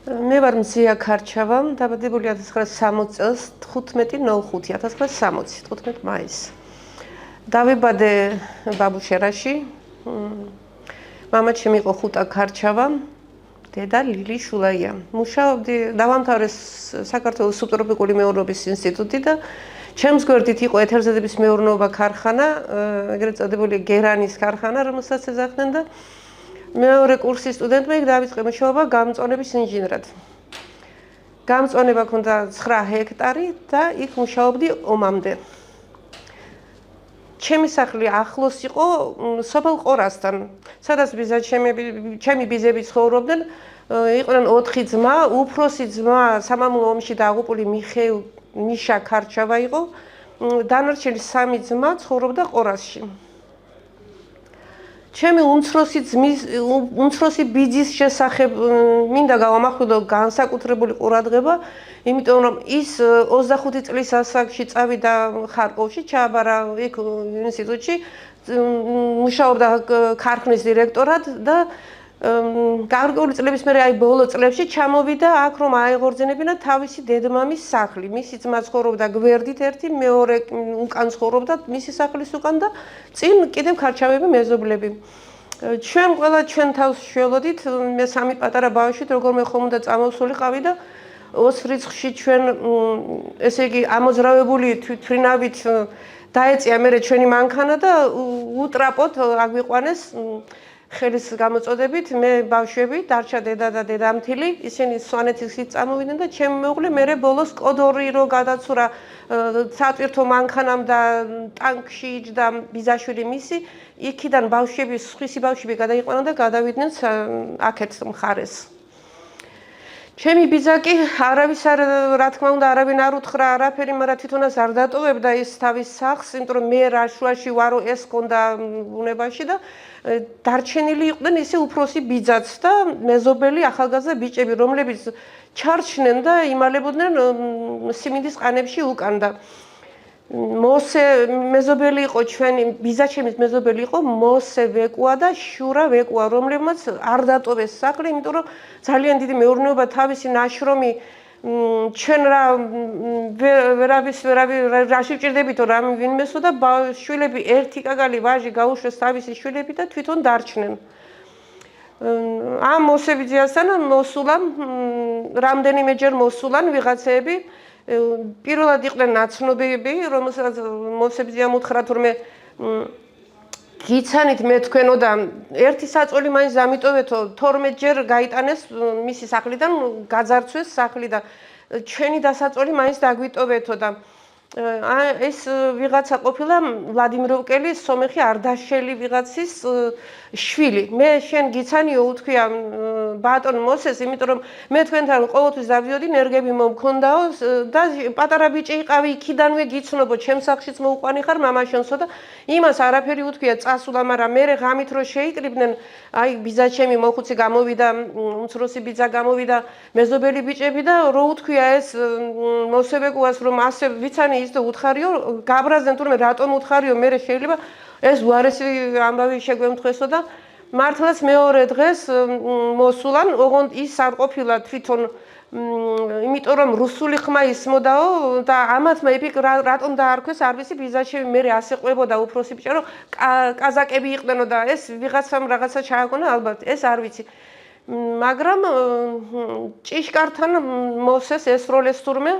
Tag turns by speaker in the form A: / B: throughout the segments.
A: მე ვარ მზია ქარჩავა, დაბადებული 1960 წელს 15/05 1960 15 მაისს. დავიბადე ბაბუშერაში. მამა ჩემი იყო ხუტა ქარჩავა, დედა ლილი შულაია. მუშაობდი, დავამთავრე საქართველოს სუბტროპიკული მეურნეობის ინსტიტუტი და ჩემს გვერდით იყო ეთერზედების მეურნეობა ქარხანა, ეგრეთ წოდებული გერანის ქარხანა, რომელსაც ეძახდნენ და მეორე კურსის სტუდენტმა იქ დავიწყე მუშაობა გამწონების ინჟინრად. გამწონება ქონდა 9 ჰექტარი და იქ მუშაობდი ომამდე. ჩემი სახლი ახლოს იყო სოფელ ყორასთან, სადაც ჩემი ბიძები ცხოვრობდნენ. იყვნენ 4 ძმა, უფროსი ძმა სამამულო ომში დაღუპული მიხეილ მიშა ქარჩავა იყო. დანარჩენი 3 ძმა ცხოვრობდა ყორასში. ჩემი უმცროსი ბიძის შესახებ მინდა გავამახვილო განსაკუთრებული ყურადღება, იმიტომ რომ ის 25 წლის ასაკში წავიდა ხარკოვში, ჩააბარა იქ ინსტიტუტში, მუშაობდა ქარხნის დირექტორად და გარკვეული წლების მერე აი ბოლო წლებში ჩამოვიდა აქ რომ აეღორძინებინა თავისი დედმამის სახლი. მისი ძმა ცხოვრობდა გვერდით ერთი, მეორე უკან ცხოვრობდა მისი სახლის უკან და წინ კიდევ ქარჩავები მეზობლები. ჩვენ თავს შველოდით, მე 3 პატარა ბავშვით როგორმე ხომ უნდა წამოვსულიყავი და 20 რიცხვში ჩვენ ესე იგი ამოძრავებული თვითფრინავით დაეწია მე ჩვენი მანქანა და უტრაპოთ აგვიყვანეს ხელის გამოწოდებით მე ბავშვები დარჩა დედა და დედამთილი ისინი სვანეთისით წამოვიდნენ და ჩემი მეუღლე მე ბოლოს კოდორი რო გადაცურა სატვირთო მანქანამ და ტანკში იჯდა ბიზაშვილი მისი იქიდან ბავშვები სხვისი ბავშვები გადაიყვანა და გადავიდნენ აქეთ მხარეს ჩემი ბიძაკი არავის რა თქმა უნდა არავინ არ უთხრა არაფერი მაგრამ თვითონაც არ დატოვებდა ის თავის სახლს იმიტომ რომ მე რა შუაში ვარო ეს კონდა უნებაში და დარჩენილი იყვნენ ისე უფროსი ბიძაც და მეზობელი ახალგაზრდა ბიჭები რომლებიც ჩარჩნენ და იმალებოდნენ სიმინდის ყანებში უკან და მოსე მეზობელი იყო ჩვენი ბიძაჩემის მეზობელი იყო მოსე ვეკუა და შურა ვეკუა რომლებმაც არ დატოვეს სახლი იმიტომ რომ ძალიან დიდი მეურნეობა თავისი ნაშრომი ჩვენ რაში ვჭირდებითო რამ ვინმესო და შვილები ერთი კაკალი ვაჟი გაუშვეს თავისი შვილები და თვითონ დარჩნენ ამ მოსებიძიასთან მოსულან რამდენიმეჯერ მოსულან ვიღაცეები პირველად იყვნენ ნაცნობები რომელსაც მოსებიძიამ უთხრა თურმე გიცანით მე თქვენო და ერთი საწოლი მაინც დამიტოვეთო 12 ჯერ გაიტანეს მისი სახლიდან გაძარცვეს სახლი და ჩვენი დასაწოლი მაინც დაგვიტოვეთო და ეს ვიღაცა ყოფილა ვლადიმიროვკელის სომეხი არდაშელი ვიღაცის შვილი მე შენ გიცანიო უთქვია ბატონ მოსეს იმიტომ რომ მე თქვენთან ყოველთვის დავდიოდი ნერგები მომქონდაო და პატარა ბიჭი იყავი იქიდანვე გიცნობო ჩემს სახლშიც მოუყვანი ხარ მამაშენსო და იმას არაფერი უთქვია წასულა მაგრამ მე ღამით რო შეიკრიბნენ აი ბიძაჩემი მოხუცი გამოვიდა უმცროსი ბიძა გამოვიდა მეზობელი ბიჭები და რო უთქვია ეს მოსებეკუას რომ ასე ვიცანი ის და უთხარიო გაბრაზდნენ თურმე რატომ უთხარიო მე შეიძლება ეს უარესი ამბავი შეგვემთხვესო და მართლაც მეორე დღეს მოსულან ოღონდ ის არ ყოფილა თვითონ იმიტომ რომ რუსული ხმა ისმოდაო და ამათმა იფიქ რატომ დაარქვეს არ ვიცი ბიზაჩევი მე ასე ყვებოდა უფროსი ბიჭა რომ კაზაკები იყვნენო და ეს ვიღაცამ რაღაცა ჩააგონა ალბათ ეს არ ვიცი მაგრამ ჭიშკართან მოსეს ესროლეს თურმე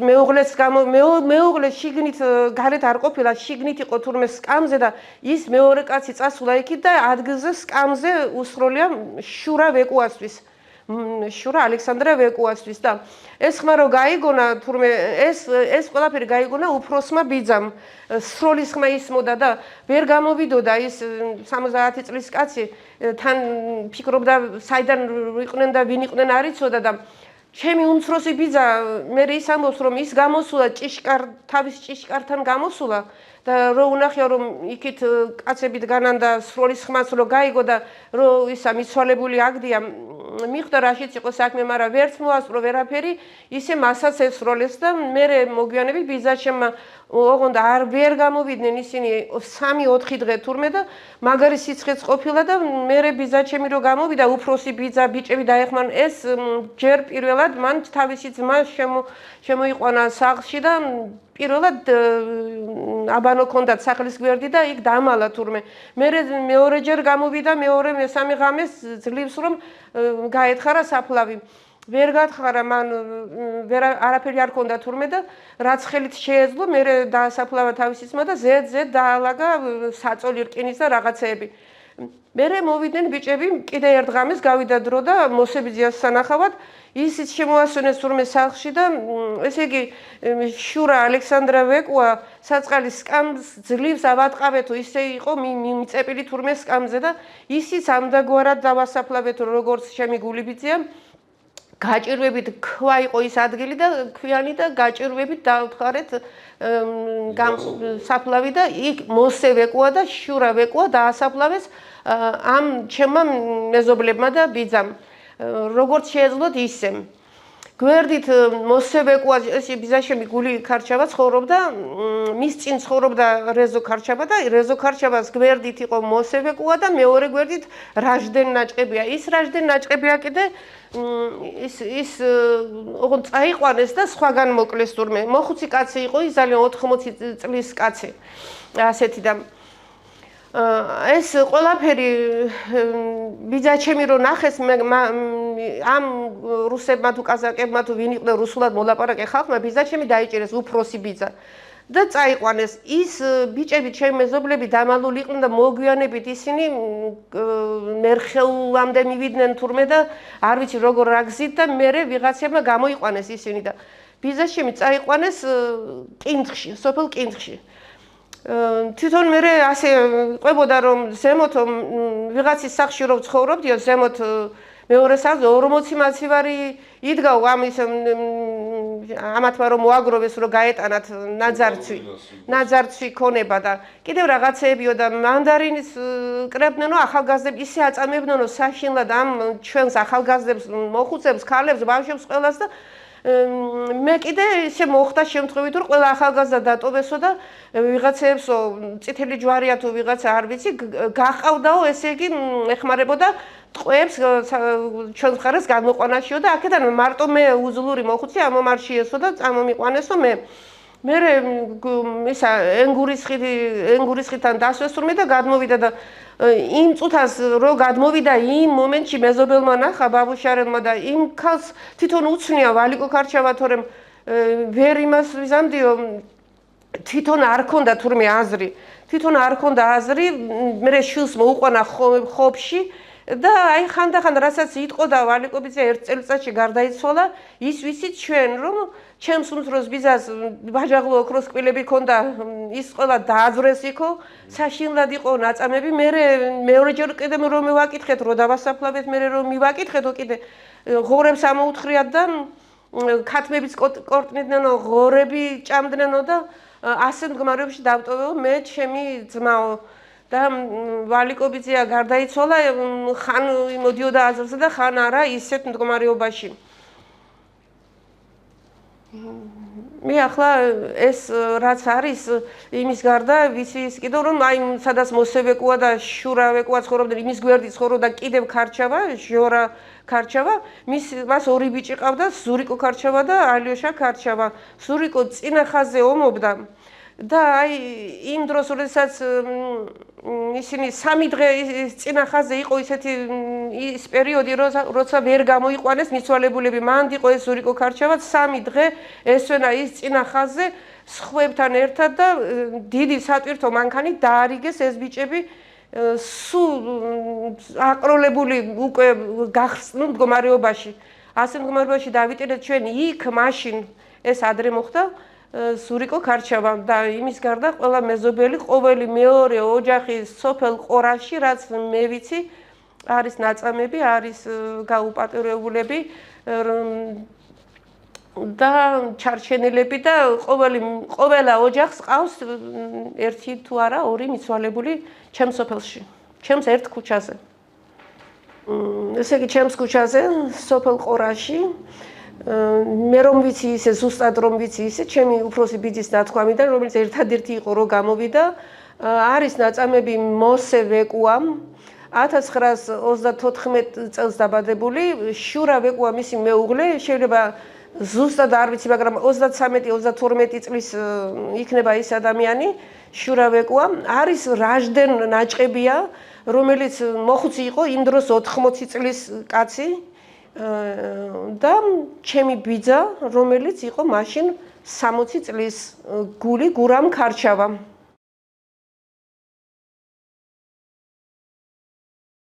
A: მეუღლე შიგნით გარეთ არ ყოფილა შიგნით იყო თურმე სკამზე და ის მეორე კაცი წასულა იქით და ადგილზე სკამზე უსროლია შურა ვეკუასთვის შურა ალექსანდრე ვეკუასთვის და ეს ხმა რო გაიგონა თურმე ეს ყველაფერი გაიგონა უფროსმა ბიძამ სროლის ხმა ისმოდა და ვერ გამოვიდოდა ის 70 წლის კაცი თან ფიქრობდა საიდან იყვნენ და ვინ იყვნენ არ იცოდა და ჩემი უმცროსი ბიძა მე ის ამბობს რომ ის გამოსულა თავის ჭიშკართან გამოსულა და რო უნახია რომ იქით კაცებით განან და სროლის ხმაც რო გაიგო და რო ისა მიცვალებული აგდია მიხვდა რაშიც იყო საქმე, მაგრამ ვერც მოასწრო ვერაფერი, ისე მასაც ესროლეს და მე მოგვიანებით ბიძაშემმა ოღონდ ვერ გამოვიდნენ ისინი 3-4 დღე თურმე და მაგარი სიცხეც ყოფილა და მე ბიძაჩემი რო გამოვიდა უფროსი ბიძა ბიჭები დაეხმან ეს ჯერ პირველად მან თავისი ძმა შემოიყვანა სახლში და პირველად აბანო ქონდათ სახლის გვერდი და იქ დამალა თურმე მე მეორეჯერ გამოვიდა მეორე მესამე ღამეს ძლივს რომ გაეთხარა საფლავი ვერ გათხარა მან არაფერი არ ქონდა თურმე და რაც ხელით შეეძლო მე დაასაფლავა თავისი ძმა და ზედ დაალაგა საწოლი რკინის და რაღაცეები მე მოვიდნენ ბიჭები კიდე ერთ ღამეს გავიდა დრო და მოსებიძიას სანახავად ისიც შემოასვენეს თურმე სახლში და ესე იგი შურა ალექსანდრა ვეკვა საწყალის სკამს ძლივს ავატყავეთო ისე იყო მიწეპილი თურმე სკამზე და ისიც ამდაგვარად დავასაფლავეთო როგორც ჩემი გულიბიძია გაჭირვებით ქვა იყო ის ადგილი და ქვიანი და გაჭირვებით დავთხარეთ საფლავი და იქ მოსე ვეკვა და შურა ვეკვა დაასაფლავეს ამ ჩემმა მეზობლებმა და ბიძამ როგორც შეეძლოთ ისე გვერდით მოსე ვეკვა ეს ბიძაშემი გული ქარჩავა ცხოვრობდა მის წინ ცხოვრობდა რეზო ქარჩავა და რეზო ქარჩავას გვერდით იყო მოსე ვეკვა და მეორე გვერდით რაჟდენ ნაჭყებია ის რაჟდენ ნაჭყებია კიდე ის ოღონდ წაიყვანეს და სხვაგან მოკლეს თურმე მოხუცი კაცი იყო ის ძალიან 80 წლის კაცი ასეთი და ეს ყველაფერი ბიძაჩემი რო ნახეს ამ რუსებმა თუ კაზაკებმა თუ ვინ იყვნენ რუსულად მოლაპარაკე ხალხმა ბიძაჩემი დაიჭირეს უფროსი ბიძა და წაიყვანეს ის ბიჭები ჩემი მეზობლები დამალული იყვნენ და მოგვიანებით ისინი მერხეულამდე მივიდნენ თურმე და არ ვიცი როგორ რა გზით და მე ვიღაცებმა გამოიყვანეს ისინი და ბიძაჩემი წაიყვანეს კინთხში სოფელ კინთხში თვითონ მე ასე ყვებოდა რომ ზემოთ ვიღაცის სახლში რომ ცხოვრობდიო ზემოთ მეორე სახლზე 40 მაცივარი იდგა ამის ამათმა რომ მოაგროვეს რომ გაეტანათ ნაძარცვი ქონება და კიდევ რაღაცეებიო და მანდარინის კრებდნენო ახალგაზრდებს ისე აწამებდნენო საშინლად ამ ჩვენს ახალგაზრდებს მოხუცებს ქალებს ბავშვებს ყველას და მე კიდე ისე მოხდა შემთხვევით რომ ყველა ახალგაზრდა დატოვესო და ვიღაცეებსო წითელი ჯვარია თუ ვიღაცა არ ვიცი გაყავდაო ესე იგი ეხმარებოდა ტყვეებს ჩვენს მხარეს გამოყვანაშიო და აქედან მარტო მე უძლური მოხუცი ამომარშიესო და წამომიყვანესო მე ისა ენგურის ხიდან დასვეს თურმე და გადმოვიდა და იმ წუთას რო გადმოვიდა იმ მომენტში მეზობელმა ნახა ბაბუშარელმა და იმ ქალს თვითონ უცნია ვალიკო ქარჩავა თორემ ვერ იმას ვიზამდიო თვითონ არ ქონდა თურმე აზრი მე შვილს მოუყვანა ხობში და აი ხანდახან რასაც იტყოდა ვალიკობიძე ერთ წელიწადში გარდაიცვალა ის ვიცით ჩვენ რომ ჩემს უმცროს ბიძას ბაჟაღლო ოქროს კბილები ქონდა ის ყველა დააძვრეს იქო საშინლად იყო ნაწამები მე მეორეჯერ კიდე რომ მივაკითხეთ რომ დავასაფლავეთ მე რომ მივაკითხეთო კიდე ღორებს ამოუთხრიათ და ქათმებიც კორტნიდნენ ღორები ჭამდნენ და ასე მდგომარეობაში დავტოვეო მე ჩემი ძმაო და ვალიკობიძეა გარდაიცვალა ხან მოდიოდა აზრზე და ხან არა ისეთ მდგომარეობაში მე ახლა ეს რაც არის იმის გარდა ვიცი ის კიდევ რომ აი სადაც მოსევეკუა და შურავეკუა ცხოვრობდნენ იმის გვერდით ცხოვრობდა კიდევ ქარჩავა ჟორა ქარჩავა მას ორი ბიჭი ყავდა ზურიკო ქარჩავა და ალიოშა ქარჩავა ზურიკო წინა ხაზზე ომობდა და აი იმ დროს როდესაც ისინი 3 დღე წინა ხაზზე იყო ისეთი ის პერიოდი როცა ვერ გამოიყვანეს მიცვალებულები მანდ იყო ეს ზურიკო ქარჩავა 3 დღე ესვენა ის წინა ხაზზე სხვებთან ერთად და დიდი სატვირთო მანქანი დაარიგეს ეს ბიჭები სულ აკროლებული უკვე გახსნილ მდგომარეობაში ასე მდგომარეობაში დავიტირეთ ჩვენ იქ მაშინ ეს ადრე მოხდა ზურიკო ქარჩავა და იმის გარდა ყველა მეზობელი ყოველი მეორე ოჯახი სოფელ ყორაში რაც მე ვიცი არის ნაწამები არის გაუპატიურებულები და ჩარჩენილები და ყველა ოჯახს ყავს ერთი თუ არა ორი მიცვალებული ჩემს სოფელში, ჩემს ერთ ქუჩაზე. ესე იგი ჩემს ქუჩაზე, სოფელ ყორაში მე რომ ვიცი ისე ზუსტად რომ ვიცი ისე ჩემი უფროსი ბიძის ნათქვამიდან რომელიც ერთადერთი იყო რომ გამოვიდა არის ნაწამები მოსე ვეკუამ 1934 წელს დაბადებული შურა ვეკუა მისი მეუღლე შეიძლება ზუსტად არ ვიცი მაგრამ 33-32 წლის იქნება ის ადამიანი შურა ვეკუა არის რაჟდენ ნაჭყებია რომელიც მოხუცი იყო იმ დროს 80 წლის კაცი და ჩემი ბიძა, რომელიც იყო მაშინ 60 წლის გული გურამ ქარჩავა.